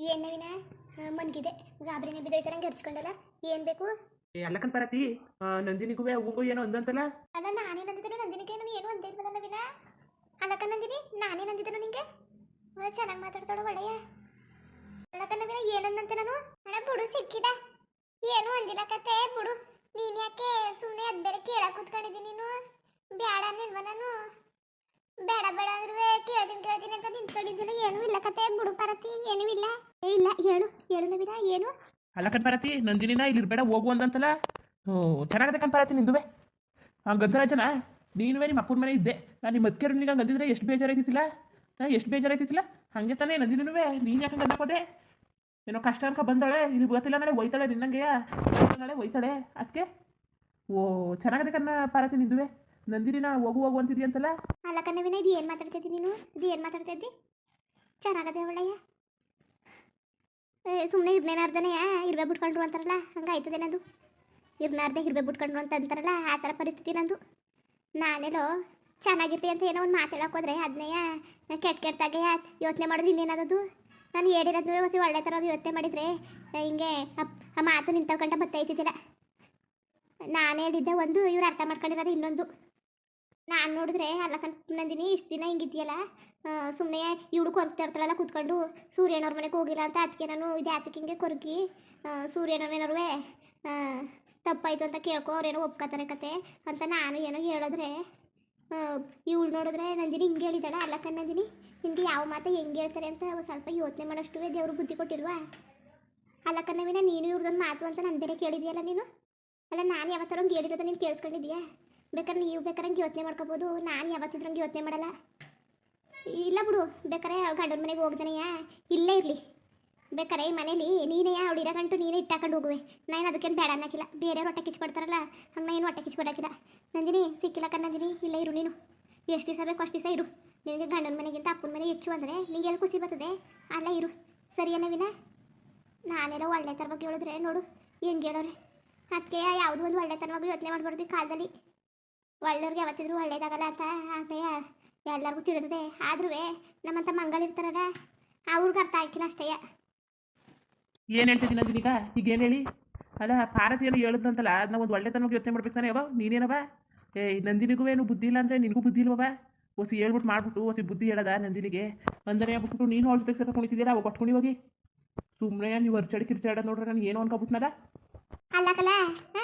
ಏನ್ ನವೀನ ಮನ್ಗಿದೆ ಗಾಬರಿನೇ ಬಿದ್ದೈತೆ ನಂಗೆ ಹರ್ಚ್ಕೊಂಡಲ್ಲ ಏನ್ ಬೇಕು? ಅಲ್ಲಕ್ಕನ್ ಪರತಿ ನಂದಿನಿಗೂ ಹೂಗು ಏನೋ ಅಂದಂತಲ್ಲ. ಅಲ್ಲ ನಾನೇ ನಂದಿದ್ದೇನೆ ನಂದಿನಿಗೆ ನಾನು ಏನು ಅಂತ ಇಲ್ವಲ್ಲ ನವೀನ. ಅಲ್ಲಕ್ಕ ನಂದಿನಿ ನಾನೇ ನಂದಿದ್ದೇನೆ ನಿಂಗೆ ಚೆನ್ನಾಗಿ ಮಾತಾಡ್ತಾಳ ಒಳ್ಳೆಯ. ಅಲ್ಲಕ್ಕ ನವೀನ ಏನಂದಂತೆ ನಾನು ಅಣ್ಣ ಬುಡು ಸಿಕ್ಕಿದ ಏನು ಅಂದಿಲ್ಲ ಕತೆ ಬುಡು. ನೀನ್ ಯಾಕೆ ಸುಮ್ಮನೆ ಅದ್ ಬೇರೆ ಕೇಳಕ್ ಕೂತ್ಕೊಂಡಿದ್ದೀನಿ ನೀನು ಬೇಡ ಅನ್ನಿಲ್ವ ನಾನು? ಬೇಡ ಬೇಡ ಅಂದ್ರೂ ಕೇಳ್ತೀನಿ ಅಂತ ನಿಂತ್ಕೊಂಡಿದ್ದೀನಿ. ಏನೂ ಇಲ್ಲ ಕತೆ ಬುಡು ಪರತಿ ಏನೂ ಇಲ್ಲ. ಇಲ್ಲ ಹೇಳು ಹೇಳು ನವೀನ ಏನು? ಅಲ್ಲಕ್ಕನ್ ಪರತಿ ನಂದಿನಿನ ಇಲ್ಲಿ ಇರ್ಬೇಡ ಹೋಗು ಅಂದಂತಲ್ಲ. ಚೆನ್ನಾಗದೆ ಕಣ್ ಪರತಿ ನಿಂದುವೆ ಗಂಧರಾಜನ ನೀನುವೇ ನಿಮ್ಮ ಅಪ್ಪನ ಮನೆ ಇದ್ದೆ. ನಾನು ನಿಮ್ಮ ಮತ್ಕೇರು ನಿಂಗೆ ಹಂಗೆ ಅಂದಿದ್ರೆ ಎಷ್ಟು ಬೇಜಾರಾಯ್ತಿಲ್ಲ. ಎಷ್ಟು ಬೇಜಾರಾಯ್ತಿಲ್ಲ ಹಾಗೆ ತಾನೇ ನಂದಿನಿನುವೆ. ನೀನು ಯಾಕೆ ಗಂಡಕೋದೆ ಏನೋ ಕಷ್ಟ ಅನ್ಕ ಬಂದಾಳೆ ಇಲ್ಲಿ ಗೊತ್ತಿಲ್ಲ ನಾಳೆ ಒಯ್ತಾಳೆ ನಿನ್ನಂಗೆ ನಾಳೆ ಒಯ್ತಾಳೆ ಅದಕ್ಕೆ. ಚೆನ್ನಾಗದೆ ಕಣ್ಣ ಪಾರತಿ ನಿಂದುವೆ. ನಂದಿನಿನ ಹೋಗು ಹೋಗು ಅಂತಿದ್ದಿ ಅಂತಲ್ಲ. ಅಲ್ಲ ಕಣ್ಣವಿನ ಇದು ಏನು ಮಾತಾಡ್ತಿದ್ದಿ ನೀನು? ಇದು ಏನು ಮಾತಾಡ್ತಾ ಇದ್ದಿ? ಚೆನ್ನಾಗದೆ ಒಳ್ಳೆಯ ಸುಮ್ಮನೆ ಇರ್ನೇನಾರ್ದನೇ ಇರ್ಬೇ ಬಿಟ್ಕೊಂಡ್ರು ಅಂತಾರಲ್ಲ ಹಂಗೆ ಆಯ್ತದೇನದು. ಇರ್ನಾರ್ದೆ ಇರ್ಬೇ ಬಿಟ್ಕೊಂಡ್ರು ಅಂತ ಅಂತಾರಲ್ಲ ಆ ಥರ ಪರಿಸ್ಥಿತಿ ನಂದು. ನಾನೇನೋ ಚೆನ್ನಾಗಿರ್ತಿ ಅಂತ ಏನೋ ಒಂದು ಮಾತಾಡೋಕೆ ಹೋದ್ರೆ ಅದನ್ನೇ ಕೆಟ್ಟಾಗೆ ಯೋಚನೆ ಮಾಡಿದ್ರೆ ಇನ್ನೇನದು. ನಾನು ಹೇಳಿರೋದು ಹೊಸ ಒಳ್ಳೆ ಥರ ಯೋಚನೆ ಮಾಡಿದರೆ ಹಿಂಗೆ ಆ ಮಾತು ನಿಂತವ್ಕಂಟ ಬತ್ತೈತಿದ್ದಿಲ್ಲ. ನಾನು ಹೇಳಿದ್ದೆ ಒಂದು, ಇವ್ರು ಅರ್ಥ ಮಾಡ್ಕೊಂಡಿರೋದು ಇನ್ನೊಂದು. ನಾನು ನೋಡಿದ್ರೆ ಅಲ್ಲ ನಂದಿನಿ ಇಷ್ಟು ದಿನ ಹಿಂಗಿದ್ಯಲ್ಲ ಸುಮ್ಮನೆ ಇವಳು ಕೊರಗ್ತಾ ಇರ್ತಾಳಲ್ಲ ಕೂತ್ಕೊಂಡು ಸೂರ್ಯನವ್ರ ಮನೆಗೆ ಹೋಗಿಲ್ಲ ಅಂತ ಅದಕ್ಕೆ ನಾನು ಇದು ಆತಕ್ಕೆ ಹಿಂಗೆ ಕೊರಗಿ ಸೂರ್ಯನವ್ರೇನವ್ರೇ ತಪ್ಪಾಯಿತು ಅಂತ ಕೇಳ್ಕೊ ಅವ್ರೇನೋ ಒಪ್ಕೋತಾರೆ ಕತೆ ಅಂತ ನಾನು ಏನೋ ಹೇಳಿದ್ರೆ ಇವಳು ನೋಡಿದ್ರೆ ನಂದಿನಿ ಹಿಂಗೆ ಹೇಳಿದಾಳ. ಅಲ್ಲಕ್ಕ ನಂದಿನಿ ನಿನಗೆ ಯಾವ ಮಾತು ಹೆಂಗೆ ಹೇಳ್ತಾರೆ ಅಂತ ಸ್ವಲ್ಪ ಯೋಚನೆ ಮಾಡೋಷ್ಟು ದೇವರು ಬುದ್ಧಿ ಕೊಟ್ಟಿಲ್ವಾ? ಅಲ್ಲಕ್ಕ ನವೀನ ನೀನು ಇವ್ರದೊಂದು ಮಾತು ಅಂತ ನಾನು ಬೇರೆ ಕೇಳಿದ್ಯಲ್ಲ ನೀನು. ಅಲ್ಲ ನಾನು ಯಾವತ್ತಾರ ಹಂಗೆ ಹೇಳಿರೋದು ನೀನು ಕೇಳಿಸ್ಕೊಂಡಿದ್ಯಾ? ಬೇಕಾದ್ರೆ ನೀವು ಬೇಕಾರಂಗೆ ಯೋಚನೆ ಮಾಡ್ಕೋಬೋದು. ನಾನು ಯಾವತ್ತಿದ್ರಂಗೆ ಯೋಚನೆ ಮಾಡಲ್ಲ. ಇಲ್ಲ ಬಿಡು ಬೇಕಾರೆ ಗಂಡನ ಮನೆಗೆ ಹೋಗ್ದಾನೆಯಾ ಇಲ್ಲೇ ಇರಲಿ. ಬೇಕಾರೆ ಈ ಮನೇಲಿ ನೀನೇ ಅವಳು ಇರೋ ಗಂಟು ನೀನೇ ಇಟ್ಟಾಕೊಂಡು ಹೋಗುವೆ. ನಾನು ಅದಕ್ಕೇನು ಬೇಡ ಅನ್ನೋಕ್ಕಿಲ್ಲ. ಬೇರೆಯವ್ರು ಹೊಟ್ಟೆ ಕಿಚ್ಕೊಡ್ತಾರಲ್ಲ ಹಂಗೆ ಏನು ಹೊಟ್ಟೆ ಕಿಚ್ಕೊಡೋಕ್ಕಿಲ್ಲ. ನಂದಿನಿ ಸಿಕ್ಕಿಲ್ಲ ನಂದಿನಿ ಇಲ್ಲೇ ಇರು ನೀನು. ಎಷ್ಟು ದಿವಸ ಬೇಕು ಅಷ್ಟು ದಿವಸ ಇರು. ನಿನಗೆ ಗಂಡನ ಮನೆಗಿಂತ ಅಪ್ಪನ ಮನೆ ಹೆಚ್ಚು ಅಂದರೆ ನಿಂಗೆ ಎಲ್ಲಿ ಖುಷಿ ಬರ್ತದೆ ಅಲ್ಲೇ ಇರು. ಸರಿಯಾ ನವೀನ? ನಾನೆಲ್ಲ ಒಳ್ಳೆ ಥರವಾಗಿ ಹೇಳಿದ್ರೆ ನೋಡು ಹೆಂಗೆ ಹೇಳೋರೆ. ಅದಕ್ಕೆ ಯಾವುದೋ ಒಂದು ಒಳ್ಳೆತನವಾಗಿ ಯೋಚನೆ ಮಾಡಬಾರ್ದು ಈ ಕಾಲದಲ್ಲಿ. ಒಳ್ಳೆಯವ್ರಿಗೆ ಯಾವತ್ತಿದ್ರು ಒಳ್ಳೇದಾಗಲ್ಲ ಅಂತ ಹಾಗೆ ಎಲ್ಲರಿಗೂ ತಿಳಿದಿದೆ. ಆದ್ರೂ ನಮ್ಮಂಥ ಮಂಗಳಿರ್ತಾರಲ್ಲ ಅವ್ರಿಗೆ ಅರ್ಥ ಆಯ್ಕಿಲ್ಲ ಅಷ್ಟೇ. ಏನು ಹೇಳ್ತಿದ್ದೀನಿ ನಂದಿನಿಗ ಈಗ ಏನು ಹೇಳಿ? ಅಲ್ಲ ಪಾರತಿ ಏನೋ ಹೇಳಿದ್ನಂತಲ್ಲ ಅದನ್ನ ಒಂದು ಒಳ್ಳೆತನವಾಗಿ ಯೋಚನೆ ಮಾಡ್ಬೇಕು ತಾನೆ. ಯಾವ ನೀನೇನವ ನಂದಿನಿಗೂ ಏನು ಬುದ್ಧಿ ಇಲ್ಲ ಅಂದರೆ ನಿನಗೂ ಬುದ್ಧಿ ಇಲ್ವವ? ಹೊಸಿ ಹೇಳ್ಬಿಟ್ಟು ಮಾಡ್ಬಿಟ್ಟು ಹೊಸಿ ಬುದ್ಧಿ ಹೇಳದ ನಂದಿನಿಗೆ ಅಂದರೆ ಬಿಟ್ಬಿಟ್ಟು ನೀನು ಅವಳ ಜೊತೆ ಸೇರ್ಕೊಂಡಿದ್ದೀರಾ ಅವಾಗ ಕೊಟ್ಕೊಂಡು ಹೋಗಿ ಸುಮ್ಮನೆ ನೀವು ಅರ್ಚಾಡಿ ಕಿರ್ಚಾಡ ನೋಡ್ರೆ ನಾನು ಏನು ಅನ್ಕೊಬಿಟ್ನಲ್ಲ. ಅಲ್ಲಕಲ್ಲ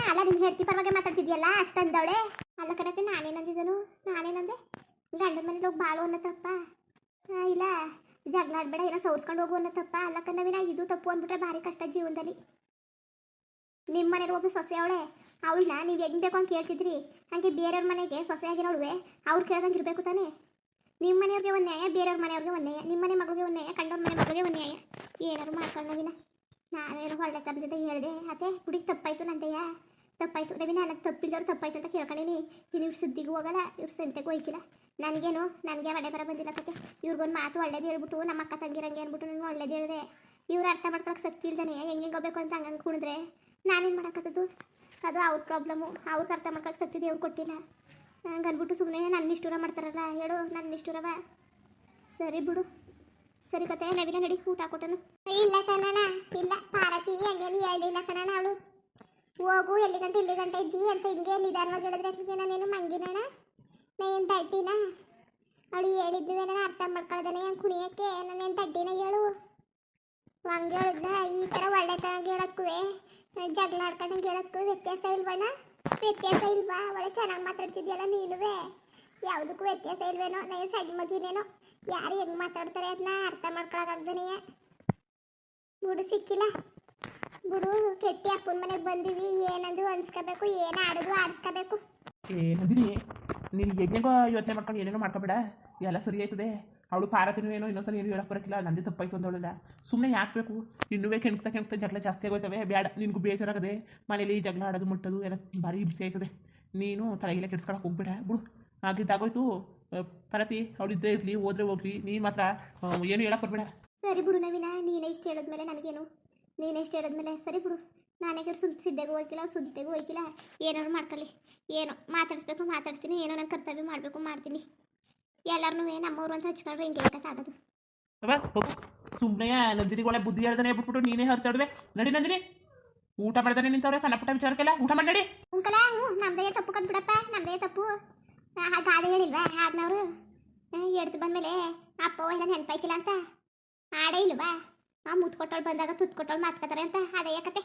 ಅಲ್ಲ ನಿಮ್ಗೆ ಹೇಳ್ತಿ ಪರವಾಗಿ ಮಾತಾಡ್ತಿದ್ಯಲ್ಲ ಅಷ್ಟಂದವಳೆ. ಅಲ್ಲಕನತ್ತೆ ನಾನೇನಂದಿದ್ದನು? ನಾನೇನಂದೆ ಗಂಡನ ಮನೇಲಿ ಹೋಗಿ ಬಾಳು ಅನ್ನೋ ತಪ್ಪ? ಇಲ್ಲ ಜಗಳ ಆಡಬೇಡ ಏನೋ ಸೌರ್ಸ್ಕೊಂಡು ಹೋಗು ಅನ್ನೋ ತಪ್ಪ? ಅಲ್ಲಕ್ಕ ನವೀನ ಇದು ತಪ್ಪು ಅಂದ್ಬಿಟ್ರೆ ಭಾರಿ ಕಷ್ಟ ಜೀವನದಲ್ಲಿ. ನಿಮ್ಮ ಮನೇಲಿ ಒಬ್ಬ ಸೊಸೆ ಅವಳೆ ಅವಳನ್ನ ನೀವು ಹೆಂಗೆ ಬೇಕು ಅಂತ ಕೇಳ್ತಿದ್ರಿ ಹಾಗೆ ಬೇರೆಯವ್ರ ಮನೆಗೆ ಸೊಸೆಯಾಗಿರೋಳುವೆ ಅವ್ರು ಕೇಳ್ದಂಗೆ ಇರಬೇಕು ತಾನೇ. ನಿಮ್ಮ ಮನೆಯವ್ರಿಗೆ ಒಂದು ನ್ಯಾಯ ಬೇರೆಯವ್ರ ಮನೆಯವ್ರಿಗೆ ಒಂದು ನ್ಯಾಯ. ನಿಮ್ಮ ಮನೆ ಮಗಳಿಗೆ ಒಂದು ನ್ಯಾಯ ಕಂಡವ್ರ ಮನೆ ಮಗಳಿಗೆ ಒಂದು ನ್ಯಾಯ. ಏನಾದ್ರು ಮಾಡ್ಕೊಂಡು ನವೀನ ನಾನೇನು ಒಳ್ಳೆ ಥರದಿಂದ ಹೇಳಿದೆ ಅದೇ ಹುಡುಗಿ ತಪ್ಪಾಯ್ತು ನಂದೆಯ ತಪ್ಪಾಯ್ತು ನವೀನ. ನನಗೆ ತಪ್ಪಿಲ್ದವ್ರು ತಪ್ಪಾಯ್ತು ಅಂತ ಕೇಳ್ಕೊಂಡಿನಿ. ಇವ್ರು ಸುದ್ದಿಗೂ ಹೋಗಲ್ಲ ಇವ್ರು ಸಂತೆಗೂ ಹೋಯ್ಕಿಲ್ಲ. ನನಗೆ ಒಳ್ಳೆ ಬರ ಬಂದಿಲ್ಲ ಕತೆ. ಇವ್ರಿಗೊಂದು ಮಾತು ಒಳ್ಳೇದು ಹೇಳ್ಬಿಟ್ಟು ನಮ್ಮ ಅಕ್ಕ ತಂಗಿರಂಗೆ ಅಂದ್ಬಿಟ್ಟು ನಾನು ಒಳ್ಳೇದು ಹೇಳಿದೆ. ಇವ್ರು ಅರ್ಥ ಮಾಡ್ಕೊಳಕ್ಕೆ ಶಕ್ತಿ ಇಲ್ದಾನೆ ಹೆಂಗೆ ಹೋಗ್ಬೇಕು ಅಂತ ಹಂಗಂಗೆ ಕುಣಿದ್ರೆ ನಾನೇನು ಮಾಡೋಕ್ಕದು? ಅದು ಅವ್ರ ಪ್ರಾಬ್ಲಮ್ಮು. ಅವ್ರಿಗೆ ಅರ್ಥ ಮಾಡ್ಕೊಳಕ್ಕೆ ಶಕ್ತಿ ದೇವ್ರು ಕೊಟ್ಟಿಲ್ಲ. ಹಂಗೆ ಅಂದ್ಬಿಟ್ಟು ಸುಮ್ಮನೆ ನನ್ನ ನಿಷ್ಠೂರ ಮಾಡ್ತಾರಲ್ಲ. ಹೇಳು ನನ್ನ ನಿಷ್ಠೂರವ? ಸರಿ ಬಿಡು ಸರಿ ಕತೆ. ನವೀನ ನಡಿ ಊಟ ಕೊಟ್ಟನು. ಇಲ್ಲ ಕಣಣ ಇಲ್ಲ ಪಾರತಿ ಹಂಗೇನು ಹೇಳಿಲ್ಲ ಕಣಣ. ಅವಳು ಹೋಗು ಎಲ್ಲಿ ಗಂಟೆ ಇಲ್ಲಿ ಗಂಟೆ ಇದ್ದಿ ಅಂತ ಹಿಂಗೆ ನಿಧಾನವಾಗಿ ಹೇಳಿದ್ರೆ ಅಟ್ಲಿಗೆ ನಾನೇನು ಮಂಗಿನಣ ನಾನೇನು ತಡ್ಡಿನ? ಅವಳು ಹೇಳಿದ್ವಿ ನಾನು ಅರ್ಥ ಮಾಡ್ಕೊಳ್ದಾನೆ ಹಂಗೆ ಕುಣಿಯೋಕ್ಕೆ ನಾನೇನು ತಡ್ಡಿನ ಹೇಳು? ಹಂಗೆ ಹೇಳಿದ್ನ ಈ ಥರ ಒಳ್ಳೆತನಾಗಿ ಹೇಳೋಕ್ಕೂ ಜಗಳ ಆಡ್ಕೊಂಡಂಗೆ ಹೇಳೋಕ್ಕೂ ವ್ಯತ್ಯಾಸ ಇಲ್ವಣ್ಣ? ವ್ಯತ್ಯಾಸ ಇಲ್ವಾ? ಒಳ್ಳೆ ಚೆನ್ನಾಗಿ ಮಾತಾಡ್ತಿದ್ಯಲ್ಲ ನೀನುವೇ. ಯಾವುದಕ್ಕೂ ವ್ಯತ್ಯಾಸ ಇಲ್ವೇನೋ? ನಾನು ಸಣ್ಣ ಮಗುನೇನೋ ಯಾರು ಹೆಂಗೆ ಮಾತಾಡ್ತಾರೆ ಅದನ್ನ ಅರ್ಥ ಮಾಡ್ಕೊಳಕ್ಕಾಗ್ದನೆಯ. ಬಿಡು ಸಿಕ್ಕಿಲ್ಲ ಬಿಡು. ಕೆಟ್ಟಿ ಅಪ್ಪನ ಮನೆಗೆ ಬಂದೀವಿ ಏನಂದ್ರು ಅನ್ಸ್ಕೋಬೇಕು ಏನು ಆಡಿದ್ರು ಆಡಿಸ್ಕೋಬೇಕು. ನಂದಿನಿ ನೀನು ಹೆಂಗೆಗೋ ಯೋಚನೆ ಮಾಡ್ಕೊಂಡು ಏನೇನೋ ಮಾಡ್ಕೋಬೇಡ. ಎಲ್ಲ ಸರಿ ಆಯ್ತದೆ. ಅವಳು ಪಾರತಿನೂ ಏನೋ ಇನ್ನೊಂದ್ಸಲ ಏನು ಹೇಳಕ್ಕೆ ಬರೋಕ್ಕಿಲ್ಲ. ನಂದೇ ತಪ್ಪಾಯ್ತು ಅಂದವಳಲ್ಲ ಸುಮ್ಮನೆ ಯಾಕೆ ಬೇಕು? ಇನ್ನೂ ಕೆಣಕ್ತಾ ಜಗಳ ಜಾಸ್ತಿ ಆಗೋಯ್ತವೆ. ಬೇಡ ನಿನಗೂ ಬೇಜಾರಾಗದೆ ಮನೇಲಿ ಜಗಳ ಆಡೋದು ಮುಟ್ಟೋದು ಎಲ್ಲ ಭಾರಿ ಹಿಂಸೆ ಆಯ್ತದೆ. ನೀನು ತಲೆಗೆಲ್ಲ ಕೆಡ್ಸ್ಕೊಳಕ್ಕೆ ಹೋಗ್ಬೇಡ ಬಿಡು. ಆಗಿದ್ದಾಗೋಯ್ತು ಪಾರತಿ. ಅವಳಿದ್ದೇ ಇರಲಿ ಹೋದ್ರೆ ಹೋಗ್ಲಿ ನೀನು ಮಾತ್ರ ಏನು ಹೇಳಕ್ಕೆ ಬರಬೇಡ. ಸರಿ ಬಿಡು ನವೀನ ನೀನೇ ಇಷ್ಟು ಹೇಳಿದ್ಮೇಲೆ ನನಗೇನು? ನೀನೇ ಇಷ್ಟು ಹೇಳಿದ್ಮೇಲೆ ಸರಿ ಬಿಡು. ನಾನೇ ಸಿದ್ದೆಗೂ ಹೋಯ್ಕಿಲ್ಲ ಸುದ್ದಿಗೂ ಹೋಯ್ಕಿಲ್ಲ. ಏನಾದ್ರು ಮಾಡ್ಕೊಳ್ಳಿ. ಏನೋ ಮಾತಾಡಿಸ್ಬೇಕು ಮಾತಾಡ್ತೀನಿ. ಏನೋ ನಾನು ಕರ್ತವ್ಯ ಮಾಡಬೇಕು ಮಾಡ್ತೀನಿ. ಎಲ್ಲರನ್ನೂ ನಮ್ಮವ್ರು ಅಂತ ಹಚ್ಕೊಂಡ್ರೆ ಹಿಂಗೆ ಹೇಳ್ಕೊಕ್ಕಾಗೋದು? ಸುಮ್ಮನೆ ನಂದಿನಿಗೊಳೆ ಬುದ್ಧಿ ಹೇಳ್ದಾನೆ ಬಿಟ್ಬಿಟ್ಟು ನೀನೇ ಹರ್ಚಾಡುವೆ. ನಡಿ ನಂದಿನಿ, ಊಟ ಮಾಡ್ದಾನೆ ನಿಂತವ್ರೆ ಸಣ್ಣ ಪುಟ್ಟ ವಿಚಾರಕ್ಕೆಲ್ಲ ಊಟ ಮಾಡಿ ನಡಿ. ಉಂಕಲ ನಮ್ದೇ ತಪ್ಪು ಕದ್ ಬಿಡಪ್ಪ, ನಮ್ದೇ ತಪ್ಪು. ಗಾದೆ ಹೇಳಿಲ್ವಾ ಆಗ್ನವ್ರು ಎಡ್ತು ಬಂದ್ಮೇಲೆ ಅಪ್ಪ ಎಲ್ಲ ನೆನಪಾಯ್ಕಿಲ್ಲ ಅಂತ ಆಡೇ ಇಲ್ವಾ? ಮುತ್ತು ಕೊಟ್ಟೋಳು ಬಂದಾಗ ತುತ್ತು ಕೊಟ್ಟೋಳು ಮಾತ್ಕೋತಾರೆ ಅಂತ ಅದೇ ಕತೆ.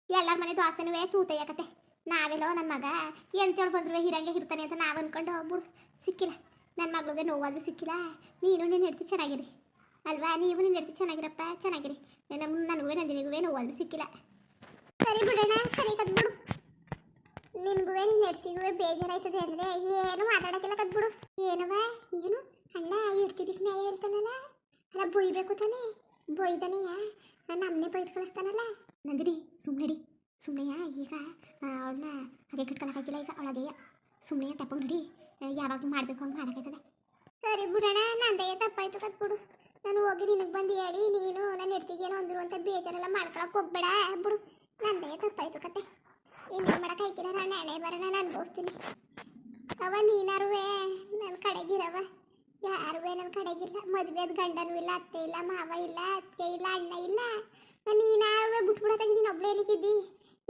ಎಲ್ಲರ ಮನೆ ದೋಸೆನೂ ತೂತಯ್ಯ ಕತೆ. ನಾವೆಲ್ಲೋ ನನ್ನ ಮಗ ಎಂತೇಳು ಬಂದ್ರು ಹಿರಂಗೆ ಇರ್ತಾನೆ ಅಂತ ನಾವು ಅನ್ಕೊಂಡು ಬಿಡು ಸಿಕ್ಕಿಲ್ಲ. ನನ್ನ ಮಗಳಿಗೆ ನೋವಾದ್ರೂ ಸಿಕ್ಕಿಲ್ಲ. ನೀನು ನಿನ್ನ ಹೆಡ್ತಿ ಚೆನ್ನಾಗಿರಿ ಅಲ್ವಾ? ನೀವು ನಿನ್ನ ಹೆಡ್ತಿ ಚೆನ್ನಾಗಿರಪ್ಪ, ಚೆನ್ನಾಗಿರಿ. ನನಗೂ ನಂದಿನಿಗೂ ನೋವಾದ್ರೂ ಸಿಕ್ಕಿಲ್ಲ. ಸರಿ ಬಿಡೋಣ, ಸರಿ ಕದ್ಬಿಡು. ನಿನ್ಗೂ ನಿನ್ನ ಹೆಡ್ತಿಗೂ ಬೇಜಾರಾಯ್ತದೆ ಅಂದರೆ ಏನು ಮಾತಾಡೋಕ್ಕೆಲ್ಲ ಕದ್ಬಿಡು. ಏನವ ಏನು ಅಣ್ಣ ಇಡ್ತಿದ್ದಕ್ಕೆ ನ್ಯಾಯ ಹೇಳ್ತಾನಲ್ಲ, ಅಲ್ಲ ಬೊಯ್ಬೇಕು ತಾನೇ? ಬೊಯ್ದಾನೆಯ ನಮ್ಮನೆ ಬೈದು ಕಳಿಸ್ತಾನಲ್ಲ. ನಂದಿನಿ ಸುಮ್ಮನೆಡಿ, ಸುಮ್ಮನೆಯ ಈಗ ಅವಳನ್ನ ಅದೇ ಕಟ್ಕೊಳಕ್ಕಾಗಿಲ್ಲ. ಈಗ ಅವಳಗೆಯ ಸುಮ್ಮನೆ ತಪ್ಪಂಗಡಿ ಯಾವಾಗಲೂ ಮಾಡಬೇಕು ಹಂಗೆ ಮಾಡೋಕ್ಕಾಯ್ತದೆ. ಸರಿ ಬಿಡೋಣ, ನಂದಯ್ಯ ತಪ್ಪಾಯ್ತು ಕದ್ಬಿಡು. ನಾನು ಹೋಗಿ ನಿನಗೆ ಬಂದು ಹೇಳಿ ನೀನು ನನ್ನ ಹೆಡ್ತಿಗೇನೋ ಅಂದರು ಅಂತ ಬೇಜಾರೆಲ್ಲ ಮಾಡ್ಕೊಳಕ್ಕೆ ಹೋಗ್ಬೇಡ ಬಿಡು. ನಂದಯ್ಯ ತಪ್ಪಾಯ್ತು ಕತೆ. ಇನ್ನೇನು ಮಾಡೋಕ್ಕಾಯ್ಕಿಲ್ಲ, ನಾನು ಎಣೆ ಬರೋಣ ನಾನು ಅನುಭವಿಸ್ತೀನಿ. ಅವ ನೀನಾರುವೆ ನನ್ನ ಕಡೆಗಿರವ, ಯಾರುವೆ ನನ್ನ ಕಡೆಗಿಲ್ಲ. ಮದುವೆದ ಗಂಡನೂ ಇಲ್ಲ, ಅತ್ತೆ ಇಲ್ಲ, ಮಾವ ಇಲ್ಲ, ಅತ್ತೆ ಇಲ್ಲ, ಅಣ್ಣ ಇಲ್ಲ. ನೀನಾರುವೆ ಬಿಟ್ಬಿಡತ್ತಾಗಿ ನೀನು ಒಬ್ಳು ಏನಕ್ಕಿದ್ದಿ?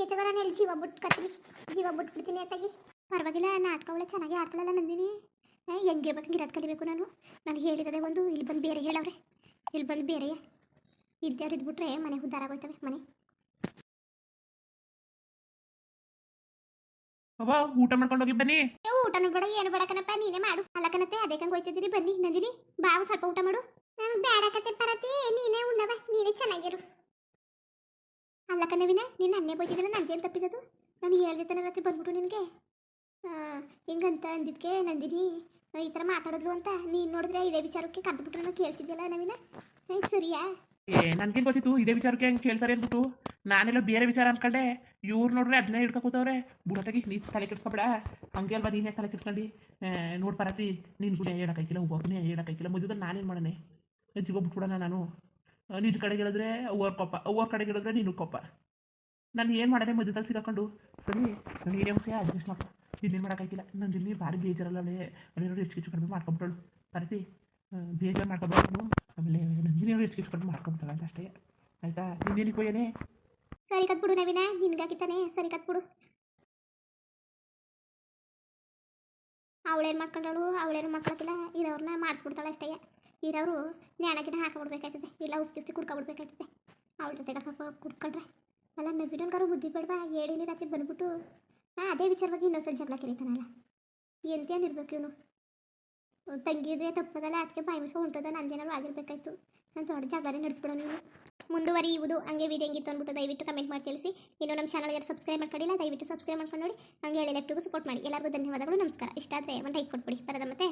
ಎತ್ತಗ ನಾನು ಎಲ್ಲಿ ಜೀವ ಬಿಟ್ಕೊತೀನಿ, ಜೀವ ಬಿಟ್ಬಿಡ್ತೀನಿ ಅತ್ತಾಗಿ. ಪರವಾಗಿಲ್ಲ, ನಾಟಕ ಒಳ್ಳೆ ಚೆನ್ನಾಗಿ ಆಡ್ಕೊಳ್ಳಲ್ಲ ನಂದಿನಿ. ಹೆಂಗಿರ್ಬೇಕು ಇರೋದು ಕಲಿಬೇಕು ನಾನು. ನಾನು ಹೇಳಿರೋದೇ ಒಂದು, ಇಲ್ಲಿ ಬಂದು ಬೇರೆ ಹೇಳವ್ರೆ, ಇಲ್ಲಿ ಬಂದು ಬೇರೆ ಇದ್ದೇವ್ರು ಇದ್ಬಿಟ್ರೆ ಮನೆ ಉದ್ದಾರಾಗೋಯ್ತವೆ ಮನೆ. ಅವ್ವ ಊಟ ಮಾಡ್ಕೊಂಡು ಹೋಗಿ ಬನ್ನಿ. ಊಟನೂ ಬೇಡ ಏನು ಬೇಡ ಕಣಪ್ಪ, ನೀನೇ ಮಾಡು. ಅಲ್ಲ ಕಣತ್ತೆ ಅದೇ ಕಂಗೆ ಹೋಯ್ತಿದ್ದೀರಿ. ಬನ್ನಿ ನಂದಿನಿ, ಬಾವು ಸ್ವಲ್ಪ ಊಟ ಮಾಡು. ನಾನು ಬೇಡ ಕತೆ ಪರತಿ, ನೀನೇ ಉಣ್ಣವ, ನೀನೇ ಚೆನ್ನಾಗಿರು. ಅಲ್ಲ ಕಣವಿನ, ನೀನು ಅನ್ನೇ ಬೈತಿದ್ದಲ್ಲ, ನಂದೇನು ತಪ್ಪಿದದು? ನಾನು ಹೇಳ್ದೆ ತಾನೆ ರಾತ್ರಿ ಬಂದ್ಬಿಟ್ಟು ನಿನಗೆ ಹಿಂಗಂತ ಅಂದಿದ್ಕೆ ನಂದಿನಿ ಈ ಥರ ಮಾತಾಡಿದ್ಲು ಅಂತ. ನೀನು ನೋಡಿದ್ರೆ ಇದೇ ವಿಚಾರಕ್ಕೆ ಕರೆದ್ಬಿಟ್ರೆ ನಾನು ಕೇಳ್ತಿದ್ದಿಲ್ಲ ನವೀನ. ಸರಿಯಾ? ನನ್ಗೇನು ಗೊತ್ತಿತ್ತು ಇದೇ ವಿಚಾರಕ್ಕೆ ಹೆಂಗೆ ಕೇಳ್ತಾರೆ ಅಂದ್ಬಿಟ್ಟು. ನಾನೆಲ್ಲ ಬೇರೆ ವಿಚಾರ ಅನ್ಕೊಂಡೆ. ಇವ್ರು ನೋಡ್ರೆ ಅದನ್ನೇ ಹಿಡ್ಕೊತವ್ರೆ. ಬುಡತ್ತಾಗಿ ನೀ ತಲೆ ಕೆಡ್ಸ್ಕೊಬೇಡ. ಹಂಗೆ ಅಲ್ವಾ ನೀನು ಯಾಕೆ ತಲೆ ಕೆಡ್ಸ್ಕೊಂಡು ನೋಡಿ ಪರತಿ. ನೀನು ಕೂಡ ಹೇಳೋಕ್ಕಾಗಿಲ್ಲ, ಒಬ್ಬನೇ ಹೇಳೋಕ್ಕಾಗಿಲ್ಲ. ಮದುವೆ ನಾನೇನು ಮಾಡೋಣ? ಜೀವ ಬಿಟ್ಬಿಡೋಣ ನಾನು. ನಿನ್ನ ಕಡೆಗೆ ಹೇಳಿದ್ರೆ ಅವ್ರ ಕೊಪ್ಪ, ಅವ್ರ ಕಡೆಗೆ ಹೇಳಿದ್ರೆ ನೀನು ಕೊಪ್ಪ. ನಾನು ಏನು ಮಾಡೋಣ ಮಧ್ಯದಲ್ಲಿ ಸಿಗಾಕೊಂಡು? ಸರಿ ನಾನು ಏನೇ ವಿಷಯ ಅಡ್ಜಸ್ಟ್ ಮಾಡ್ಕೊ. ಇನ್ನೇನು ಮಾಡೋಕ್ಕಾಗಿಲ್ಲ. ನಂದು ಇಲ್ಲಿ ಭಾರಿ ಬೇಜಾರಲ್ಲೇ ಅಲ್ಲೇನೋ ಹೆಚ್ಚು ಕಡಿಮೆ ಮಾಡ್ಕೊಂಬಿಟ್ಟಳು ಪರತಿ. ಬೇಜಾರು ಮಾಡ್ಕೊಬಾರ್ದು. ಆಮೇಲೆ ನಂದಿನೇನು ಹೆಚ್ಚು ಕಡಿಮೆ ಮಾಡ್ಕೊಂಬಿಟ್ಟಲ್ಲ ಅಂತ ಅಷ್ಟೇ. ಆಯಿತಾ? ನಿನ್ನೇನಿಗೆ ಹೋಯೇನೆ? ಸರಿ ಕತ್ಬಿಡು ನವೀನ, ನಿನ್ಗಾಕಿತ್ತಾನೆ. ಸರಿ ಕತ್ಬಿಡು. ಅವಳೇನು ಮಾಡ್ಕೊಂಡವಳು, ಅವಳೇನು ಮಾಡ್ಕೊಳಕ್ಕಿಲ್ಲ. ಇರೋರನ್ನ ಮಾಡಿಸ್ಬಿಡ್ತಾಳೆ ಅಷ್ಟೇ. ಇರೋರು ನ್ಯಾಣಗಿನ ಹಾಕೊಂಡ್ಬಿಡ್ಬೇಕಾಯ್ತದೆ, ಇಲ್ಲ ಉಸ್ಕಿಸ್ತಿ ಕುಡ್ಕೊಬಿಡ್ಬೇಕಾಯ್ತದೆ ಅವಳ ಜೊತೆ ಕುಡ್ಕೊಂಡ್ರೆ. ಅಲ್ಲ ನವೀನನ್ಗಾರು ಬುದ್ಧಿ ಬೇಡವಾ? ಹೇಳಿನಿ ರಾತ್ರಿ ಬಂದ್ಬಿಟ್ಟು ಅದೇ ವಿಚಾರವಾಗಿ ಇನ್ನೊಂದ್ಸಲ ಜಗಳ ಕಿರಿತಾನಲ್ಲ. ಎಂತೇನಿರ್ಬೇಕು ಇವನು? ತಂಗಿದ್ರೆ ತಪ್ಪದಲ್ಲ, ಅದಕ್ಕೆ ಬಾಯಿ ಮುಚ್ಚ ಹೊಂಟೋದ. ನಂದೇನಾದ್ರು ಆಗಿರ್ಬೇಕಾಯ್ತು. ನಾನು ದೊಡ್ಡ ಜಗಳನೇ ನಡೆಸ್ಬಿಡೋ ನೀವು. ಮುಂದುವರಿಯುವುದು. ಹಂಗೆ ವೀಡಿಯೋ ಹೆಂಗಿತ್ತು ಅಂದ್ಬಿಟ್ಟು ದಯವಿಟ್ಟು ಕಮೆಂಟ್ ಮಾಡಿ ತಿಳಿಸಿ. ಇನ್ನು ನಮ್ಮ ಚಾನಲ್ಗೆ ಯಾರು ಸಬ್ಸ್ಕ್ರೈಬ್ ಮಾಡ್ಕೊಂಡಿಲ್ಲ ದಯವಿಟ್ಟು ಸಬ್ಸ್ಕ್ರೈಬ್ ಮಾಡ್ಕೊಂಡು ನೋಡಿ. ಹಂಗೆ ಹೇಳಿ ಲೆಫ್ಟಿಗೂ ಸಪೋರ್ಟ್ ಮಾಡಿ. ಎಲ್ಲರಿಗೂ ಧನ್ಯವಾದಗಳು, ನಮಸ್ಕಾರ. ಇಷ್ಟ ಆದರೆ ಒಂದು ಲೈಕ್ ಕೊಟ್ಬಿಡಿ. ಬರೋದ ಮತ್ತೆ.